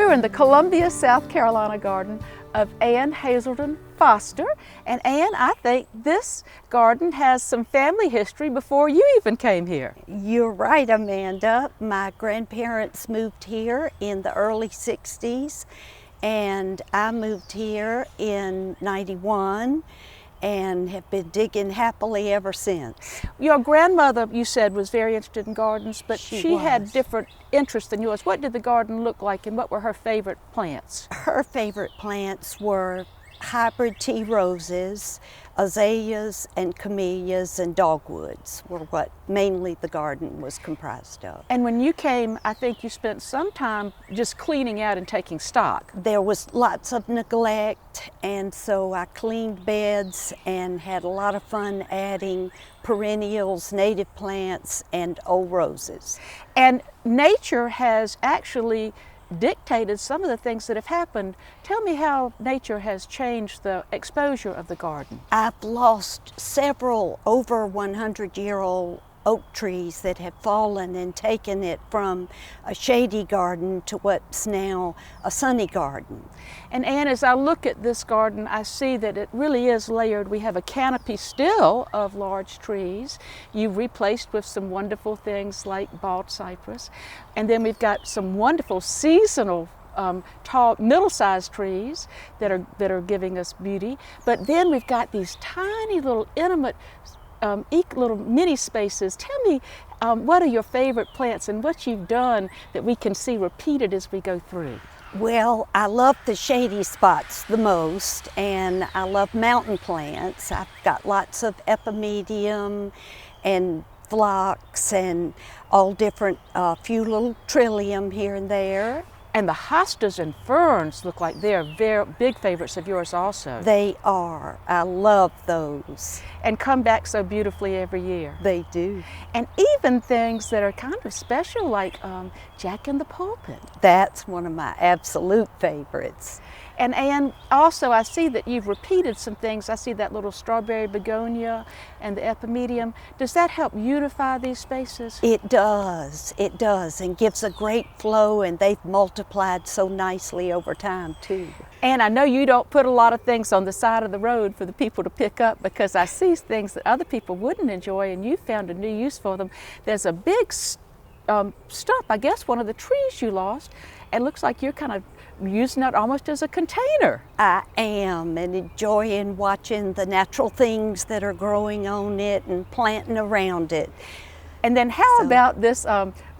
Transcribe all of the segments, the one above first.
here in the Columbia, South Carolina garden of Ann Hazelden Foster. And Ann, I think this garden has some family history before you even came here. You're right, Amanda. My grandparents moved here in the early 60s, and I moved here in 91 and have been digging happily ever since. Your grandmother, you said, was very interested in gardens, but she had different interests than yours. What did the garden look like, and what were her favorite plants? Her favorite plants were hybrid tea roses, azaleas and camellias, and dogwoods were what mainly the garden was comprised of. And when you came, I think you spent some time just cleaning out and taking stock. There was lots of neglect, and so I cleaned beds and had a lot of fun adding perennials, native plants, and old roses. And nature has actually dictated some of the things that have happened. Tell me how nature has changed the exposure of the garden. I've lost several over 100-year-old oak trees that have fallen and taken it from a shady garden to what's now a sunny garden. And Ann, as I look at this garden, I see that it really is layered. We have a canopy still of large trees. You've replaced with some wonderful things like bald cypress. And then we've got some wonderful seasonal tall, middle-sized trees that are giving us beauty. But then we've got these tiny little intimate little mini spaces. Tell me, what are your favorite plants and what you've done that we can see repeated as we go through? Well, I love the shady spots the most, and I love mountain plants. I've got lots of epimedium and phlox and all different, few little trillium here and there. And the hostas and ferns look like they're very big favorites of yours also. They are. I love those. And come back so beautifully every year. They do. And even things that are kind of special, like Jack in the Pulpit. That's one of my absolute favorites. And Ann, also I see that you've repeated some things. I see that little strawberry begonia and the epimedium. Does that help beautify these spaces? It does, and gives a great flow, and they've multiplied so nicely over time too. And I know you don't put a lot of things on the side of the road for the people to pick up, because I see things that other people wouldn't enjoy, and you found a new use for them. There's a big stump, I guess one of the trees you lost, and looks like you're kind of using it almost as a container. I am, and enjoying watching the natural things that are growing on it and planting around it. And then how about this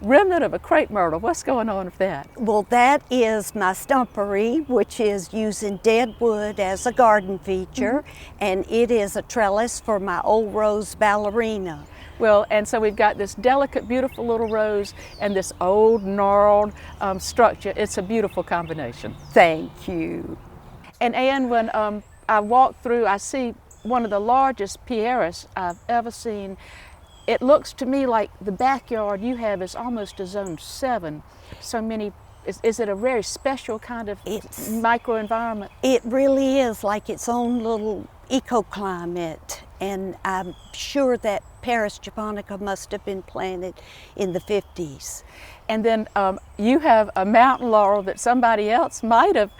remnant of a crepe myrtle? What's going on with that? Well, that is my stumpery, which is using dead wood as a garden feature, and it is a trellis for my old rose ballerina. Well, and so we've got this delicate, beautiful little rose and this old, gnarled structure. It's a beautiful combination. Thank you. And Ann, when I walk through, I see one of the largest pieris I've ever seen. It looks to me like the backyard you have is almost a zone 7. So many, is it a very special kind of microenvironment? It really is like its own little ecoclimate, and I'm sure that Paris japonica must have been planted in the 50s. And then you have a mountain laurel that somebody else might have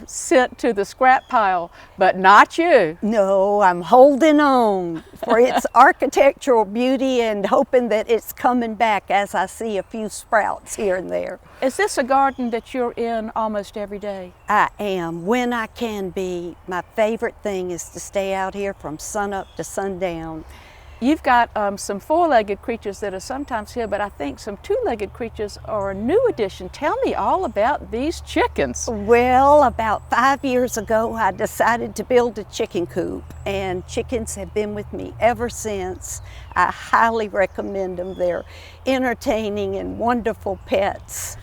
sent to the scrap pile, but not you. No, I'm holding on for its architectural beauty and hoping that it's coming back as I see a few sprouts here and there. Is this a garden that you're in almost every day? I am, when I can be. My favorite thing is to stay out here from sunup to sundown. You've got some four-legged creatures that are sometimes here, but I think some two-legged creatures are a new addition. Tell me all about these chickens. Well, about 5 years ago, I decided to build a chicken coop, and chickens have been with me ever since. I highly recommend them. They're entertaining and wonderful pets.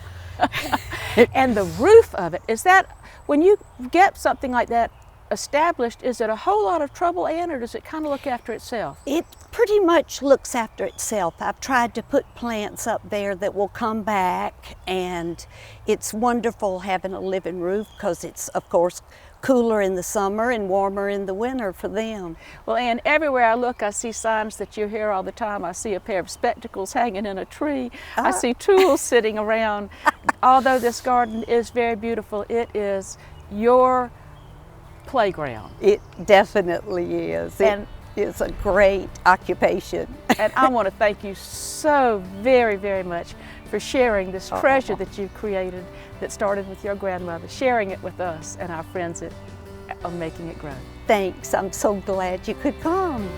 And the roof of it, is that, when you get something like that established, is it a whole lot of trouble, Ann, or does it kind of look after itself? It pretty much looks after itself. I've tried to put plants up there that will come back, and it's wonderful having a living roof because it's, of course, cooler in the summer and warmer in the winter for them. Well, Ann, everywhere I look, I see signs that you're here all the time. I see a pair of spectacles hanging in a tree. I see tools sitting around. Although this garden is very beautiful, it is your playground. It definitely is. And it's a great occupation. And I want to thank you so very, very much for sharing this treasure that you've created that started with your grandmother, sharing it with us and our friends at Making It Grow. Thanks. I'm so glad you could come.